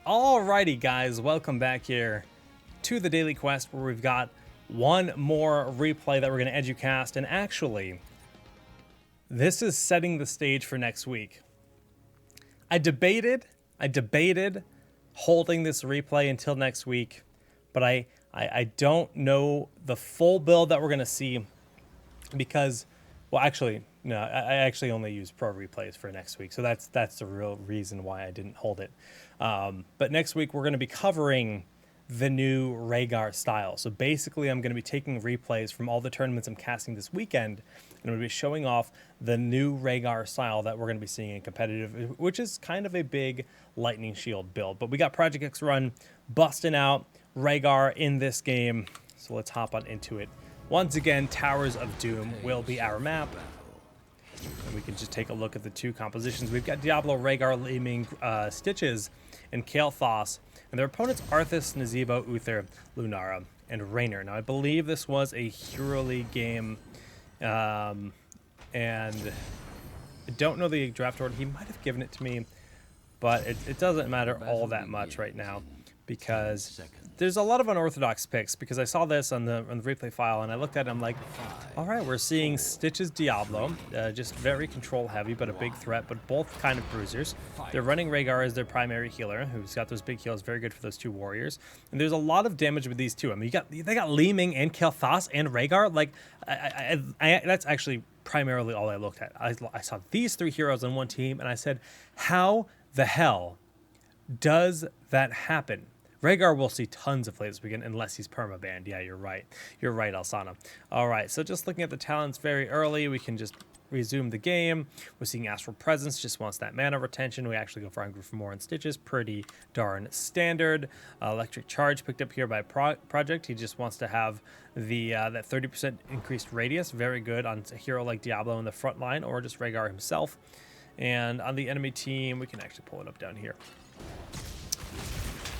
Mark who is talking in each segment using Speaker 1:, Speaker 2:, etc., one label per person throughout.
Speaker 1: Alrighty guys, welcome back here to the Daily Quest where we've got one more replay that we're going to Educast, and actually, this is setting the stage for next week. I debated holding this replay until next week, but I don't know the full build that we're going to see because, well, actually, no, I actually only use pro replays for next week, so that's the real reason why I didn't hold it. But next week we're going to be covering the new Rhaegar style. So basically, I'm going to be taking replays from all the tournaments I'm casting this weekend, and I'm going to be showing off the new Rhaegar style that we're going to be seeing in competitive, which is kind of a big lightning shield build. But we got Project X Run busting out Rhaegar in this game, so let's hop on into it. Once again, Towers of Doom will be our map. And we can just take a look at the two compositions. We've got Diablo, Rhaegar, Leeming, Stitches, and Kael'thas. And their opponents, Arthas, Nazeebo, Uther, Lunara, and Raynor. Now, I believe this was a Hero League game. And I don't know the draft order. He might have given it to me. But it doesn't matter all that much right now, because there's a lot of unorthodox picks, because I saw this on the replay file and I looked at it, I'm like, all right, we're seeing Stitches Diablo, just very control heavy, but a big threat, but both kind of bruisers. They're running Rhaegar as their primary healer, who's got those big heals, very good for those two warriors. And there's a lot of damage with these two. I mean, they got Leeming and Kael'thas and Rhaegar. Like, that's actually primarily all I looked at. I saw these three heroes on one team and I said, how the hell does that happen? Rhaegar will see tons of play this weekend unless he's permabanned. Yeah, you're right. You're right, Alsana. All right, so just looking at the talents very early, we can just resume the game. We're seeing Astral Presence, just wants that mana retention. We actually go for Hungry for More and Stitches, pretty darn standard. Electric Charge picked up here by Project. He just wants to have the that 30% increased radius. Very good on a hero like Diablo in the front line, or just Rhaegar himself. And on the enemy team, we can actually pull it up down here.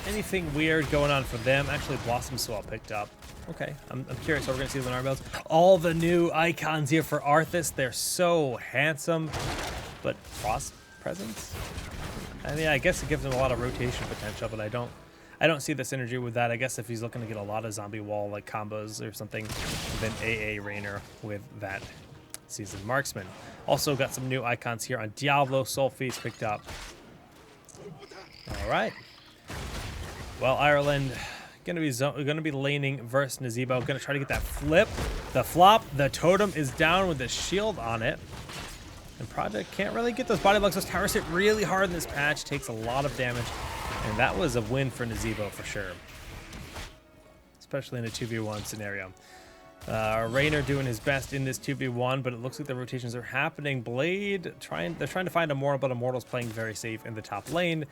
Speaker 1: Anything weird going on for them? Actually, Blossom Swell picked up. Okay, I'm curious how we're going to see Lennar builds. All the new icons here for Arthas. They're so handsome. But Frost Presence? I mean, I guess it gives him a lot of rotation potential, but I don't see the synergy with that. I guess if he's looking to get a lot of zombie wall like combos or something, then AA Raynor with that Seasoned Marksman. Also got some new icons here on Diablo. Soul Feast picked up. All right. Well, Ireland gonna be laning versus Nazeebo. Gonna try to get that flip, the flop. The totem is down with the shield on it, and Project can't really get those body blocks. Those towers hit really hard in this patch. Takes a lot of damage, and that was a win for Nazeebo for sure, especially in a 2v1 scenario. Raynor doing his best in this 2v1, but it looks like the rotations are happening. Blade they're trying to find Immortal, but Immortal's playing very safe in the top lane,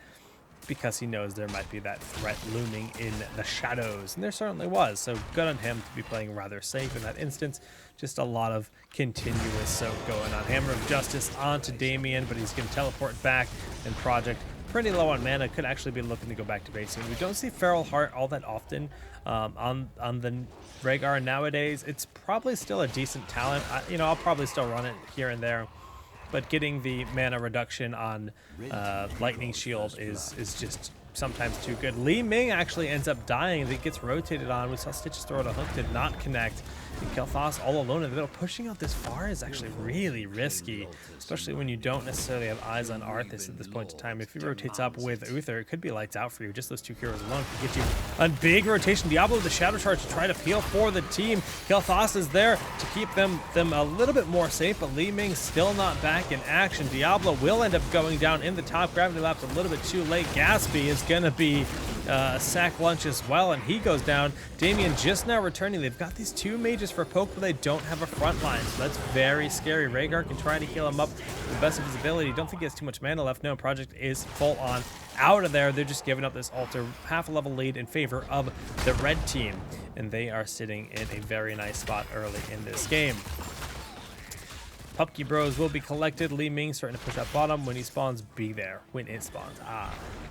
Speaker 1: because he knows there might be that threat looming in the shadows. And there certainly was. So good on him to be playing rather safe in that instance. Just a lot of continuous soak going on. Hammer of Justice onto Damien, but he's going to teleport back. And Project pretty low on mana. Could actually be looking to go back to basing. We don't see Feral Heart all that often on the Rhaegar nowadays. It's probably still a decent talent. I'll probably still run it here and there. But getting the mana reduction on Lightning Shield is just sometimes too good. Li Ming actually ends up dying. It gets rotated on. We saw Stitches throw out a hook, did not connect. And Kael'thas all alone in the middle. Pushing out this far is actually really risky, especially when you don't necessarily have eyes on Arthas at this point in time. If he rotates up with Uther, it could be lights out for you. Just those two heroes alone could get you a big rotation. Diablo with the Shadow Charge to try to peel for the team. Kael'thas is there to keep them a little bit more safe, but Li Ming still not back in action. Diablo will end up going down in the top. Gravity Lapse a little bit too late. Gatsby is going to be a sack lunch as well, and he goes down. Damien just now returning. They've got these two mages for poke, but they don't have a front line, so that's very scary. Rhaegar can try to heal him up to the best of his ability. Don't think he has too much mana left. No, Project is full on out of there. They're just giving up this altar, half a level lead in favor of the red team, and they are sitting in a very nice spot early in this game. Pupkey Bros will be collected. Li Ming starting to push up bottom. When he spawns, be there. When it spawns.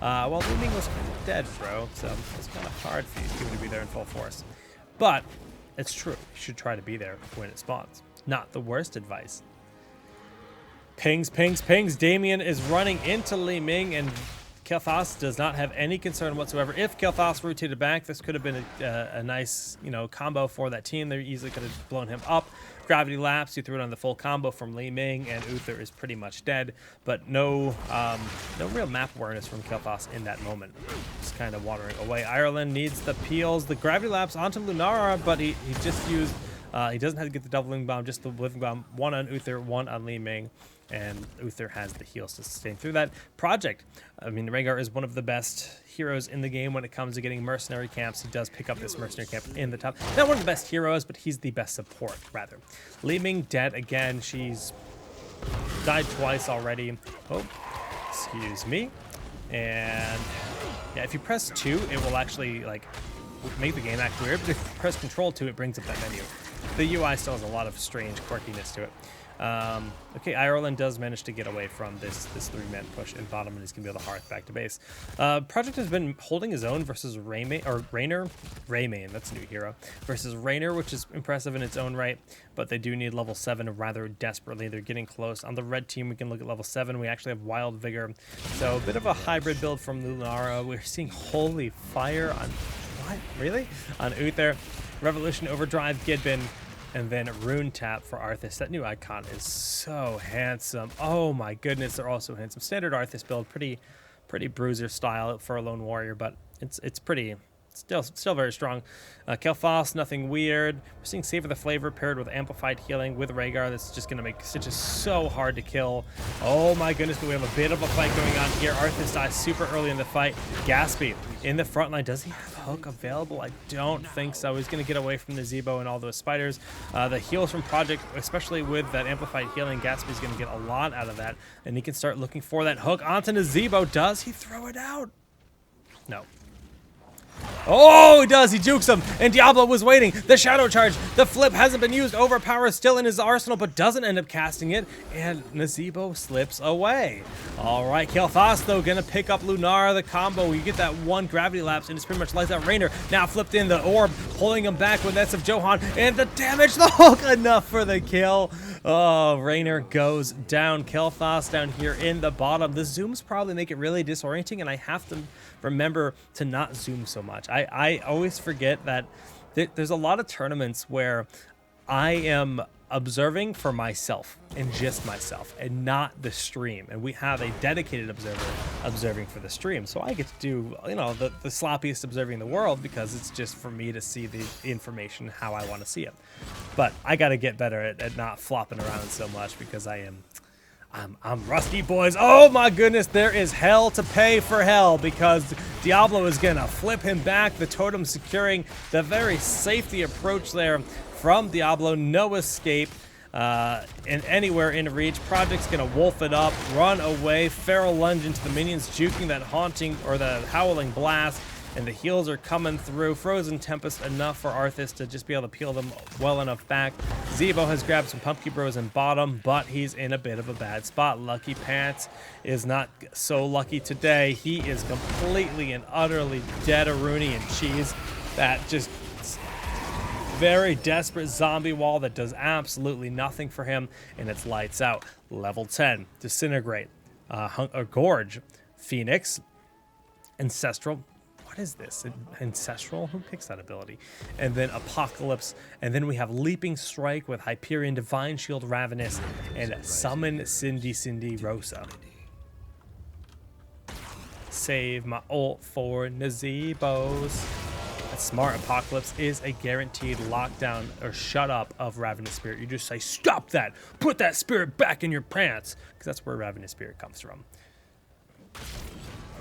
Speaker 1: Well, Li Ming was kind of dead, bro, so it's kind of hard for these people to be there in full force. But it's true. You should try to be there when it spawns. Not the worst advice. Pings, pings, pings. Damien is running into Li Ming, and Kael'thas does not have any concern whatsoever. If Kael'thas rotated back, this could have been a nice, combo for that team. They easily could have blown him up. Gravity Lapse, you threw it on the full combo from Li Ming, and Uther is pretty much dead. But no real map awareness from Kael'thas in that moment. Just kind of watering away. Ireland needs the peels. The Gravity Lapse onto Lunara, but he just used... he doesn't have to get the double living bomb, just the living bomb. One on Uther, one on Li Ming. And Uther has the heals to sustain through that. Project. I mean, Rhaegar is one of the best heroes in the game when it comes to getting mercenary camps. He does pick up this mercenary camp in the top. Not one of the best heroes, but he's the best support, rather. Li Ming dead again. She's died twice already. Oh, excuse me. And yeah, if you press 2, it will actually, make the game act weird. But if you press Control 2, it brings up that menu. The UI still has a lot of strange quirkiness to it. Okay, Ireland does manage to get away from this 3-man push in bottom, and he's gonna be able to hearth back to base. Project has been holding his own versus Raymane, that's a new hero, versus Raynor, which is impressive in its own right, but they do need level 7 rather desperately. They're getting close. On the red team, we can look at level 7. We actually have Wild Vigor, so a bit of a hybrid build from Lunara. We're seeing Holy Fire on, what, really? On Uther, Revolution Overdrive, Gidbin, and then Rune Tap for Arthas. That new icon is so handsome. Oh my goodness, they're all so handsome. Standard Arthas build, pretty bruiser style for a lone warrior, but it's pretty, still very strong. Kael'thas, nothing weird. We're seeing Savor the Flavor paired with Amplified Healing with Rhaegar. That's just going to make Stitches so hard to kill. Oh my goodness, but we have a bit of a fight going on here. Arthas dies super early in the fight. Gaspy in the front line. Does he have Hook available? I don't think so. He's going to get away from the Zebo and all those spiders. The heals from Project, especially with that Amplified Healing, Gaspy's going to get a lot out of that, and he can start looking for that hook onto Nazebo. Does he throw it out? No. Oh, he does. He jukes him. And Diablo was waiting. The Shadow Charge. The flip hasn't been used. Overpower still in his arsenal, but doesn't end up casting it. And Nazebo slips away. All right, Kael'thas, though, going to pick up Lunara, the combo. You get that one Gravity Lapse, and it's pretty much lights out. Raynor now flipped in the orb, pulling him back with Nets of Johan. And the damage, the hook, enough for the kill. Oh, Raynor goes down. Kael'thas down here in the bottom. The zooms probably make it really disorienting, and I have to remember to not zoom so much. I always forget that there's a lot of tournaments where I am observing for myself and just myself and not the stream, and we have a dedicated observer observing for the stream, so I get to do the sloppiest observing in the world because it's just for me to see the information how I want to see it. But I got to get better at not flopping around so much because I'm rusty, boys. Oh my goodness, there is hell to pay for hell because Diablo is gonna flip him back. The totem securing the very safety approach there from Diablo. No escape and anywhere in reach. Project's gonna wolf it up, run away, feral lunge into the minions, juking that haunting or the howling blast. And the heals are coming through. Frozen Tempest enough for Arthas to just be able to peel them well enough back. Zebo has grabbed some Pumpkin Bros in bottom, but he's in a bit of a bad spot. Lucky Pants is not so lucky today. He is completely and utterly dead Arunian cheese. That just very desperate zombie wall that does absolutely nothing for him, and it's lights out. Level 10, Disintegrate, Gorge, Phoenix, Ancestral. What is this? Ancestral? Who picks that ability? And then Apocalypse. And then we have Leaping Strike with Hyperion, Divine Shield, Ravenous, and Summon Cindy Rosa. Save my ult for Nazebos. A smart Apocalypse is a guaranteed lockdown or shut up of Ravenous Spirit. You just say, stop that! Put that spirit back in your pants! Because that's where Ravenous Spirit comes from.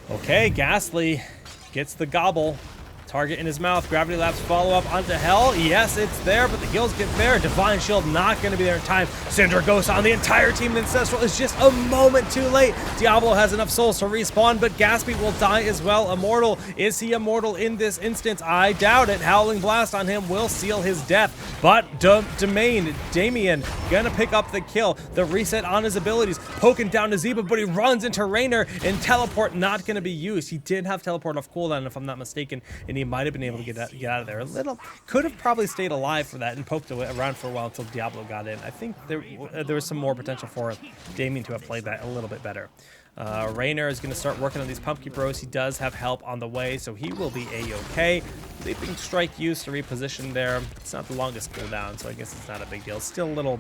Speaker 1: Okay, Ghastly gets the gobble. Target in his mouth. Gravity Lapse follow-up onto Hell. Yes, it's there, but the heals get there. Divine Shield not going to be there in time. Syndra goes on the entire team. Ancestral is just a moment too late. Diablo has enough souls to respawn, but Gaspy will die as well. Immortal. Is he immortal in this instance? I doubt it. Howling Blast on him will seal his death, but Damien gonna pick up the kill. The reset on his abilities. Poking down to Zeba, but he runs into Raynor, and Teleport not going to be used. He did have Teleport off cooldown, if I'm not mistaken, and he might have been able to get out of there a little. Could have probably stayed alive for that. And and poked around for a while until Diablo got in. I think there was some more potential for Damien to have played that a little bit better. Raynor is going to start working on these Pumpkin Bros. He does have help on the way, so he will be A-okay. Leaping Strike used to reposition there. It's not the longest cooldown, so I guess it's not a big deal. Still a little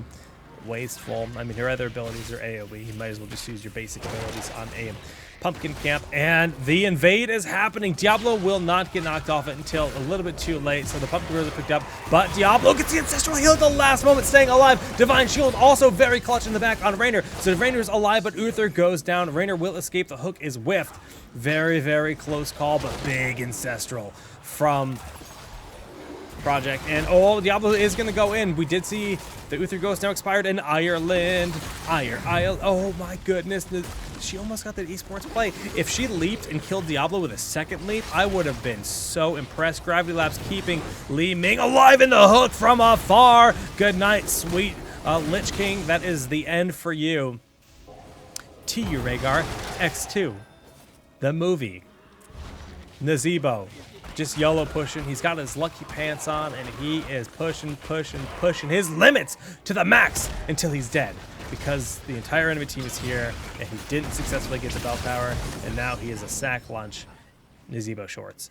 Speaker 1: wasteful. I mean, your other abilities are AoE. You might as well just use your basic abilities on a Pumpkin Camp. And the invade is happening. Diablo will not get knocked off it until a little bit too late, so the Pumpkin Bros are picked up. But Diablo gets the Ancestral Heal at the last moment, staying alive. Divine Shield also very clutch in the back on Raynor. So Raynor is alive, but Uther goes down. Raynor will escape. The hook is whiffed. Very, very close call, but big Ancestral from Project. And oh, Diablo is going to go in. We did see the Uther Ghost now expired in Ireland. Oh my goodness. She almost got the esports play. If she leaped and killed Diablo with a second leap, I would have been so impressed. Gravity Lapse keeping Li Ming alive in the hook from afar. Good night, sweet Lich King. That is the end for you. To you, Rhaegar. X2. The movie. Nazebo. Just YOLO pushing. He's got his lucky pants on, and he is pushing his limits to the max until he's dead. Because the entire enemy team is here, and he didn't successfully get the bell power, and now he is a sack lunch. Nazebo shorts.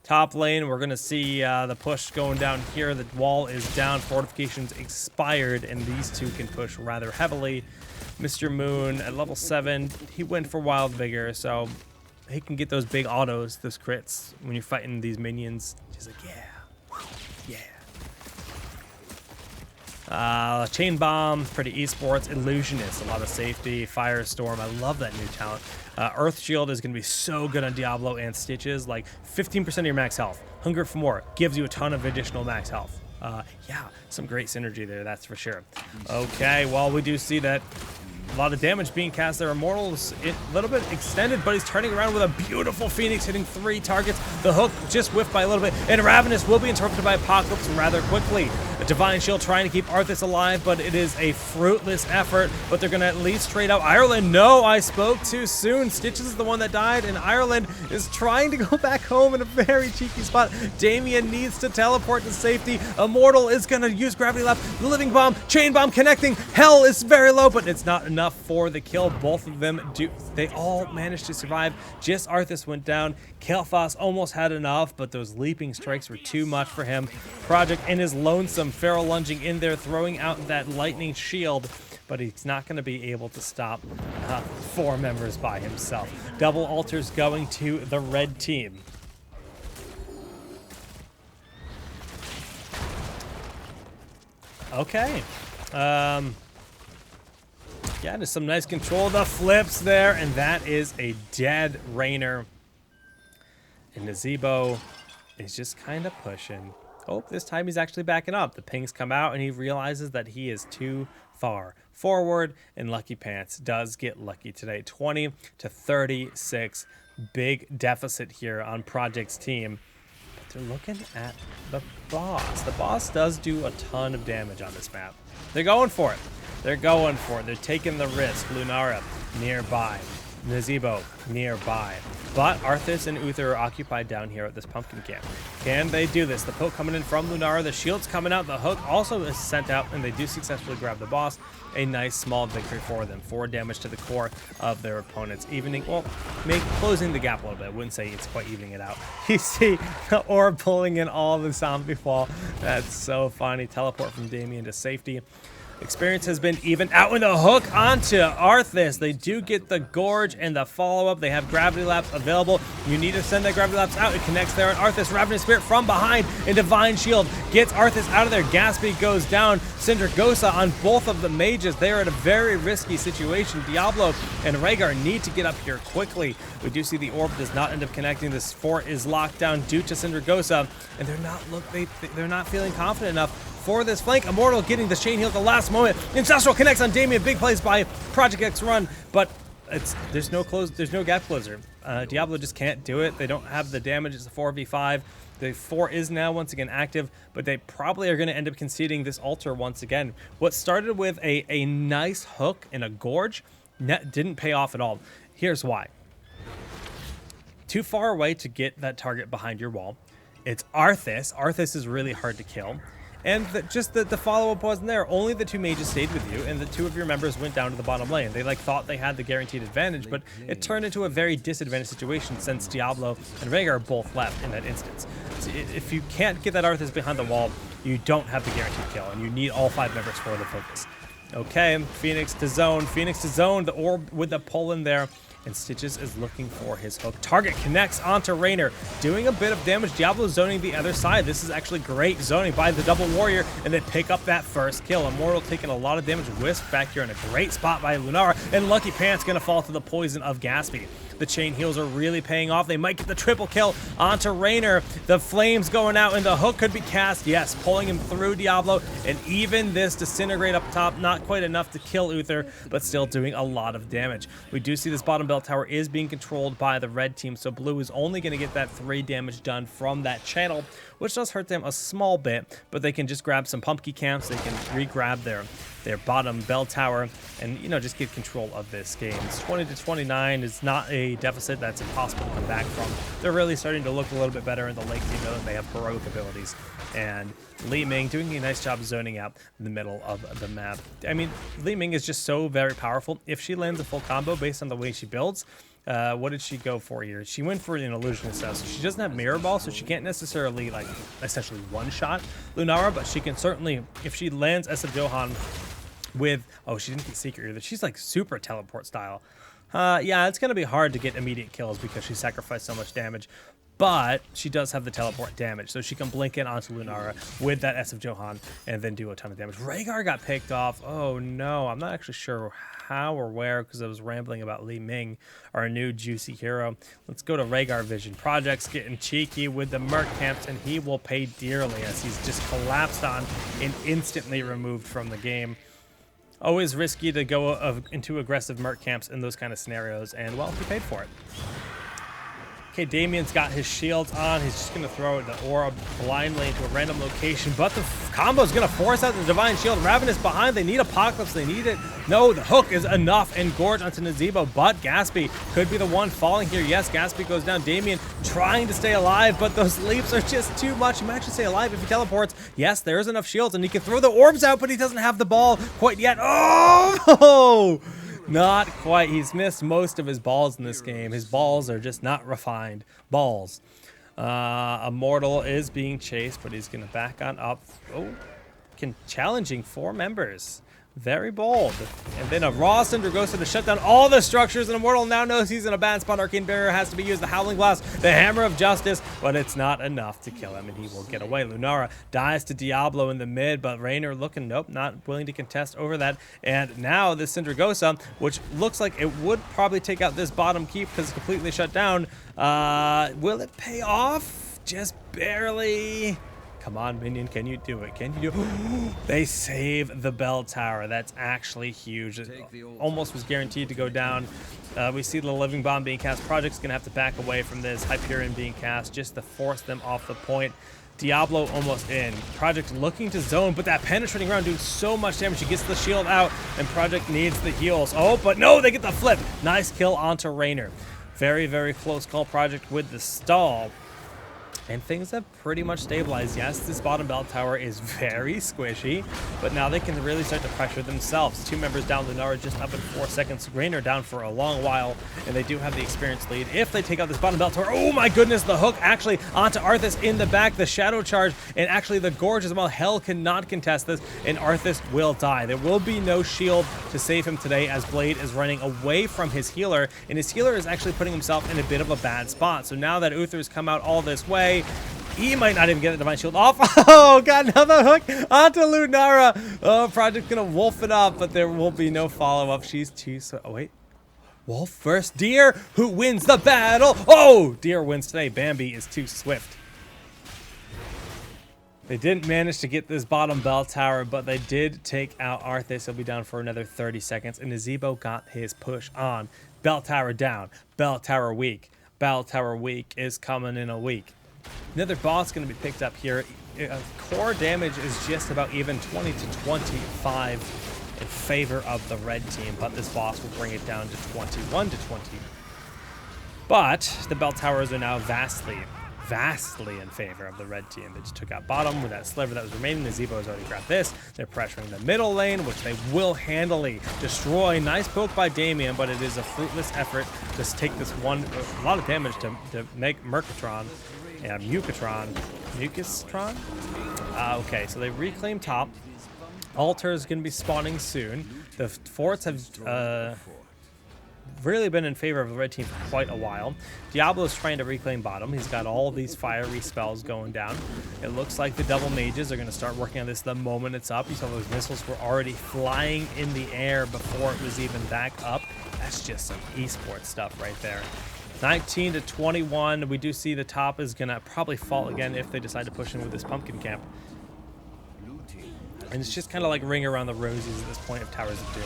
Speaker 1: Top lane, we're going to see the push going down here. The wall is down, fortifications expired, and these two can push rather heavily. Mr. Moon at level 7, he went for Wild Vigor, so he can get those big autos, those crits, when you're fighting these minions. Just like, yeah. Chain Bomb, pretty esports. Illusionist, a lot of safety. Firestorm, I love that new talent. Earth Shield is going to be so good on Diablo and Stitches, like 15% of your max health. Hunger for More gives you a ton of additional max health. Yeah, some great synergy there, that's for sure. Okay, well, we do see that a lot of damage being cast there. Immortal's a little bit extended, but he's turning around with a beautiful Phoenix, hitting 3 targets. The hook just whiffed by a little bit, and Ravenous will be interrupted by Apocalypse rather quickly. A Divine Shield trying to keep Arthas alive, but it is a fruitless effort. But they're going to at least trade out Ireland. No, I spoke too soon. Stitches is the one that died, and Ireland is trying to go back home in a very cheeky spot. Damien needs to teleport to safety. Immortal is going to use Gravity Lap. The Living Bomb, Chain Bomb connecting. Hell is very low, but it's not enough for the kill. Both of them do. They all managed to survive. Just Arthas went down. Kael'thas almost had enough, but those leaping strikes were too much for him. Project and his lonesome Feral lunging in there, throwing out that lightning shield, but he's not going to be able to stop 4 members by himself. Double altars going to the red team. Okay. Yeah, there's some nice control of the flips there, and that is a dead Raynor. And Nazebo is just kind of pushing. Oh, this time he's actually backing up. The pings come out, and he realizes that he is too far forward, and Lucky Pants does get lucky today. 20 to 36. Big deficit here on Project's team. But they're looking at the boss. The boss does do a ton of damage on this map. They're going for it. They're going for it. They're taking the risk. Lunara nearby. Nazebo nearby. But Arthas and Uther are occupied down here at this pumpkin camp. Can they do this? The poke coming in from Lunara. The shield's coming out. The hook also is sent out, and they do successfully grab the boss. A nice small victory for them. 4 damage to the core of their opponents. Evening, well, closing the gap a little bit. I wouldn't say it's quite evening it out. You see the orb pulling in all the zombie fall. That's so funny. Teleport from Damien to safety. Experience has been even out in the hook onto Arthas. They do get the Gorge and the follow-up. They have Gravity Lapse available. You need to send that Gravity Lapse out. It connects there on Arthas. Ravenous Spirit from behind, and Divine Shield gets Arthas out of there. Gatsby goes down. Syndragosa on both of the mages. They are in a very risky situation. Diablo and Rhaegar need to get up here quickly. We do see the orb does not end up connecting. This fort is locked down due to Syndragosa, and they're not feeling confident enough for this flank. Immortal getting the chain heal at the last moment. Ancestral connects on Damien. Big plays by Project X Run, but there's no gap closer. Diablo just can't do it. They don't have the damage. It's a 4v5. The 4 is now once again active, but they probably are going to end up conceding this altar once again. What started with a nice hook and a Gorge didn't pay off at all. Here's why. Too far away to get that target behind your wall. It's Arthas. Arthas is really hard to kill. And just the follow-up wasn't there. Only the 2 mages stayed with you, and the 2 of your members went down to the bottom lane. They like thought they had the guaranteed advantage, but it turned into a very disadvantaged situation since Diablo and Rhaegar both left in that instance. So if you can't get that Arthas behind the wall, you don't have the guaranteed kill, and you need all 5 members for the focus. Okay, Phoenix to zone, the orb with the pull in there. And Stitches is looking for his hook. Target connects onto Raynor, doing a bit of damage. Diablo zoning the other side. This is actually great zoning by the double warrior, and they pick up that first kill. Immortal taking a lot of damage. Wisp back here in a great spot by Lunara, and Lucky Pants gonna fall to the poison of Gaspy. The chain heals are really paying off. They might get the triple kill onto Raynor. The flames going out, and the hook could be cast. Yes, pulling him through Diablo, and even this disintegrate up top, not quite enough to kill Uther, but still doing a lot of damage. We do see this bottom bell tower is being controlled by the red team, so blue is only going to get that 3 damage done from that channel, which does hurt them a small bit, but they can just grab some pumpkin camps. They can re-grab their bottom bell tower and, you know, just get control of this game. It's 20-29 is not a deficit that's impossible to come back from. They're really starting to look a little bit better in the late game, though, and they have heroic abilities. And Li Ming doing a nice job zoning out in the middle of the map. I mean, Li Ming is just so very powerful. If she lands a full combo based on the way she builds, what did she go for here? She went for an illusionist stuff, so she doesn't have mirror ball, so she can't necessarily like essentially one-shot Lunara, but she can certainly, if she lands SF Johan with, oh, she didn't get Seeker either. She's like super teleport style. Yeah, it's going to be hard to get immediate kills because she sacrificed so much damage. But she does have the teleport damage, so she can blink in onto Lunara with that SF Johan and then do a ton of damage. Rhaegar got picked off. Oh no, I'm not actually sure how or where because I was rambling about Li Ming, our new juicy hero. Let's go to Rhaegar Vision. Project's getting cheeky with the Merc camps, and he will pay dearly as he's just collapsed on and instantly removed from the game. Always risky to go into aggressive Merc camps in those kind of scenarios, and well, he paid for it. Okay, Damien's got his shields on. He's just going to throw the aura blindly into a random location, but the combo's going to force out the Divine Shield. Ravenous behind. They need Apocalypse. They need it. No, the hook is enough, and Gorge onto Nazebo, but Gaspy could be the one falling here. Yes, Gaspy goes down. Damien trying to stay alive, but those leaps are just too much. He might actually stay alive if he teleports. Yes, there's enough shields, and he can throw the orbs out, but he doesn't have the ball quite yet. Oh! Not quite. He's missed most of his balls in this game. His balls are just not refined balls. Immortal is being chased, but he's going to back on up. Oh, challenging 4 members. Very bold. And then a Raw Sindragosa to shut down all the structures, and Immortal now knows he's in a bad spot. Arcane Barrier has to be used. The Howling Blast, the Hammer of Justice, but it's not enough to kill him, and he will get away. Lunara dies to Diablo in the mid, but Raynor looking, nope, not willing to contest over that. And now this Sindragosa, which looks like it would probably take out this bottom keep because it's completely shut down. Will it pay off? Just barely. Come on, minion, can you do it? Can you do it? They save the bell tower. That's actually huge. It almost was guaranteed to go down. We see the Living Bomb being cast. Project's going to have to back away from this. Hyperion being cast just to force them off the point. Diablo almost in. Project looking to zone, but that penetrating round doing so much damage. He gets the shield out, and Project needs the heals. Oh, but no, they get the flip. Nice kill onto Raynor. Very, very close call. Project with the stall. And things have pretty much stabilized. Yes, this bottom bell tower is very squishy, but now they can really start to pressure themselves. 2 members down, Lunara just up in 4 seconds. Raynor down for a long while, and they do have the experience lead. If they take out this bottom bell tower, oh my goodness, the hook actually onto Arthas in the back, the shadow charge, and actually the Gorge as well. Hell cannot contest this, and Arthas will die. There will be no shield to save him today as Blade is running away from his healer, and his healer is actually putting himself in a bit of a bad spot. So now that Uther's come out all this way, he might not even get the Divine Shield off. Oh, got another hook onto Lunara. Oh, Project gonna wolf it up, but there will be no follow-up. She's too swift. Oh, wait. Wolf first. Deer, who wins the battle? Oh, Deer wins today. Bambi is too swift. They didn't manage to get this bottom bell tower, but they did take out Arthas. He'll be down for another 30 seconds, and Nazebo got his push on. Bell tower down. Bell tower weak. Bell tower weak is coming in a week. Another boss going to be picked up here. Core damage is just about even, 20 to 25 in favor of the red team, but this boss will bring it down to 21 to 20. But the bell towers are now vastly vastly in favor of the red team. They just took out bottom with that sliver that was remaining. The Zebo has already grabbed this. They're pressuring the middle lane, which they will handily destroy. Nice poke by Damien, but it is a fruitless effort to take this one. A lot of damage to make Mercatron and Mucatron. Okay, so they reclaim top. Altar is going to be spawning soon. The forts have really been in favor of the red team for quite a while. Diablo is trying to reclaim bottom. He's got all these fiery spells going down. It looks like the double mages are going to start working on this the moment it's up. You saw those missiles were already flying in the air before it was even back up. That's just some esports stuff right there. 19 to 21. We do see the top is going to probably fall again if they decide to push in with this pumpkin camp. And it's just kind of like Ring Around the Roses at this point of Towers of Doom.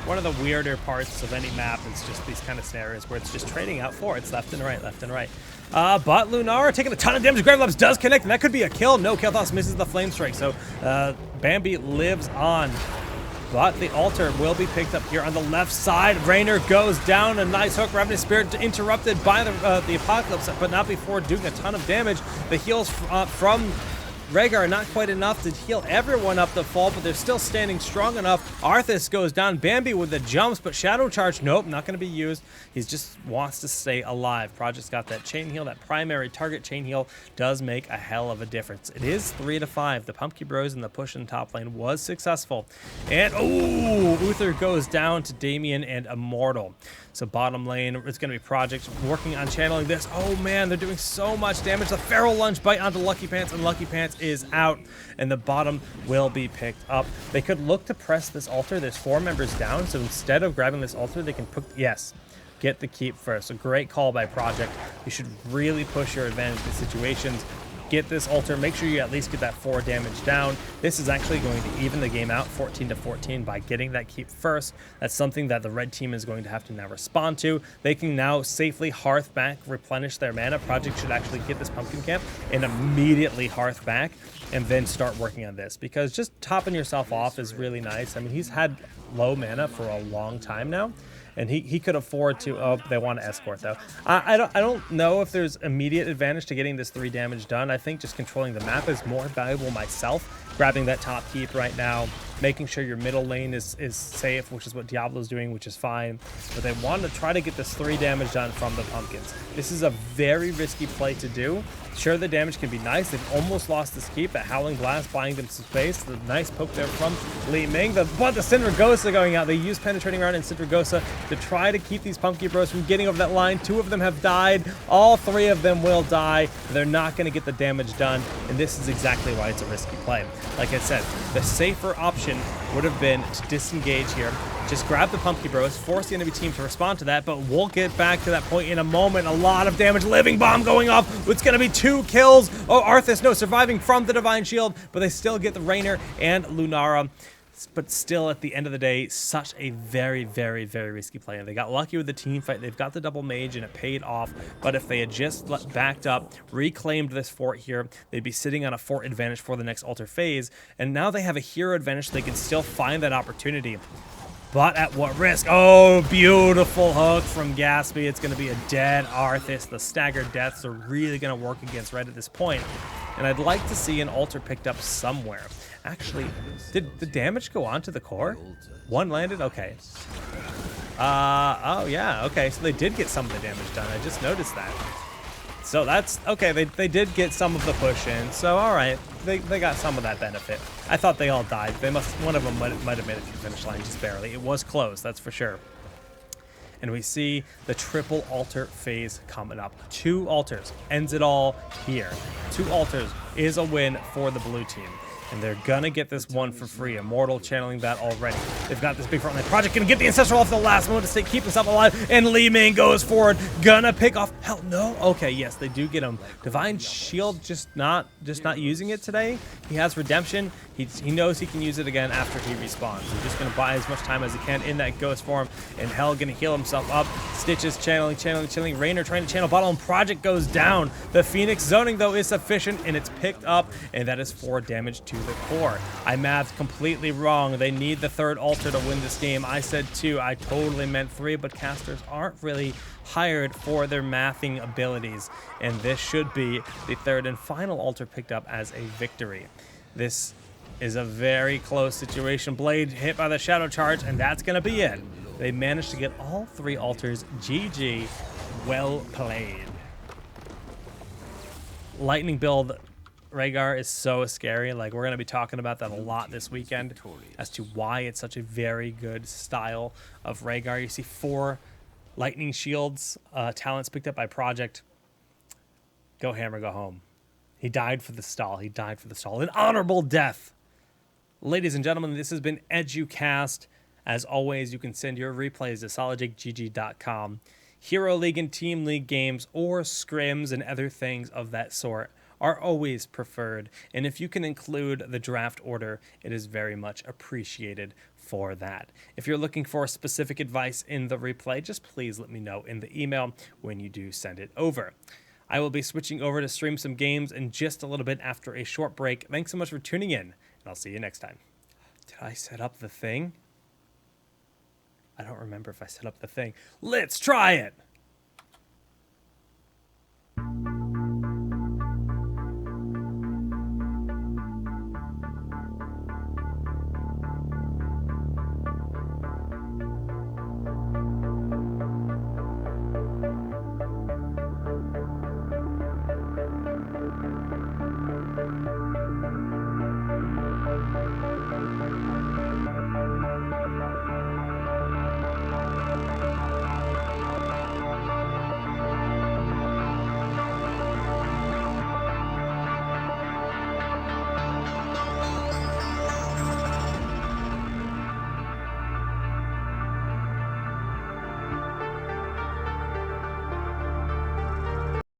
Speaker 1: One of the weirder parts of any map is just these kind of scenarios where it's just trading out forts left and right, left and right. But Lunara taking a ton of damage. Gravelabs does connect, and that could be a kill. No, Kel'Thas misses the Flame Strike, so Bambi lives on. But the altar will be picked up here on the left side. Raynor goes down. A nice hook. Ravenous Spirit interrupted by the Apocalypse, but not before doing a ton of damage. The heals from Rhaegar are not quite enough to heal everyone up the fall, but they're still standing strong enough. Arthas goes down. Bambi with the jumps, but Shadow Charge, nope, not going to be used. He just wants to stay alive. Project's got that chain heal. That primary target chain heal does make a hell of a difference. It is 3 to 5. The Pumpkin Bros in the push in the top lane was successful. And, oh, Uther goes down to Damien and Immortal. So bottom lane, it's going to be Project working on channeling this. Oh, man, they're doing so much damage. The Feral Lunge bite onto Lucky Pants, and Lucky Pants is out, and the bottom will be picked up. They could look to press this altar. There's 4 members down, so instead of grabbing this altar, they can put, yes, get the keep first. A great call by Project. You should really push your advantage in situations. Get this altar, make sure you at least get that 4 damage down. This is actually going to even the game out 14 to 14 by getting that keep first. That's something that the red team is going to have to now respond to. They can now safely hearth back, replenish their mana. Project should actually get this pumpkin camp and immediately hearth back and then start working on this, because just topping yourself off is really nice. I mean, he's had low mana for a long time now, and he could afford to. Oh, they want to escort though. I don't know if there's immediate advantage to getting this 3 damage done. I think just controlling the map is more valuable myself. Grabbing that top keep right now, making sure your middle lane is safe, which is what Diablo's doing, which is fine. But they want to try to get this 3 damage done from the pumpkins. This is a very risky play to do. Sure, the damage can be nice. They've almost lost this keep. That Howling Blast buying them some space. The nice poke there from Li Ming. The Syndragosa going out. They use Penetrating Round and Syndragosa to try to keep these Pumpkin Bros from getting over that line. 2 of them have died. All 3 of them will die. They're not going to get the damage done, and this is exactly why it's a risky play. Like I said, the safer option would have been to disengage here. Just grab the Pumpkin Bros, force the enemy team to respond to that, but we'll get back to that point in a moment. A lot of damage. Living Bomb going off. It's going to be 2 kills. Oh, Arthas, no, surviving from the Divine Shield, but they still get the Raynor and Lunara. But still, at the end of the day, such a very, very, very risky play. And they got lucky with the team fight. They've got the double mage, and it paid off. But if they had just backed up, reclaimed this fort here, they'd be sitting on a fort advantage for the next altar phase. And now they have a hero advantage, so they can still find that opportunity. But at what risk? Oh, beautiful hook from Gatsby. It's going to be a dead Arthas. The staggered deaths are really going to work against Red at this point. And I'd like to see an altar picked up somewhere. Actually, did the damage go on to the core? 1 landed? Okay. Oh, yeah. Okay, so they did get some of the damage done. I just noticed that. So that's okay. They did get some of the push in. So all right, they got some of that benefit. I thought they all died. They must. One of them might have made it to the finish line just barely. It was close, that's for sure. And we see the triple altar phase coming up. 2 altars ends it all here. 2 altars is a win for the blue team. And they're gonna get this one for free. Immortal channeling that already. They've got this big frontline project. Gonna get the Ancestral off the last moment to keep himself alive. And Li Ming goes forward. Gonna pick off. Hell no. Okay, yes, they do get him. Divine Shield just not using it today. He has redemption. He knows he can use it again after he respawns. He's just gonna buy as much time as he can in that ghost form. And Hell gonna heal himself up. Stitches channeling. Raynor trying to channel bottom. Project goes down. The Phoenix zoning though is sufficient, and it's picked up, and that is 4 damage to to the core. I mathed completely wrong. They need the third altar to win this game. I said 2. I totally meant 3, but casters aren't really hired for their mathing abilities, and this should be the third and final altar picked up as a victory. This is a very close situation. Blade hit by the shadow charge, and that's going to be it. They managed to get all 3 altars. GG. Well played. Lightning build Rhaegar is so scary. Like, we're going to be talking about that a lot this weekend as to why it's such a very good style of Rhaegar. You see 4 lightning shields, talents picked up by Project. Go hammer, go home. He died for the stall. He died for the stall. An honorable death. Ladies and gentlemen, this has been Educast. As always, you can send your replays to solidjakegg.com. Hero League and Team League games or scrims and other things of that sort are always preferred. And if you can include the draft order, it is very much appreciated for that. If you're looking for specific advice in the replay, just please let me know in the email when you do send it over. I will be switching over to stream some games in just a little bit after a short break. Thanks so much for tuning in, and I'll see you next time. Did I set up the thing? I don't remember if I set up the thing. Let's try it!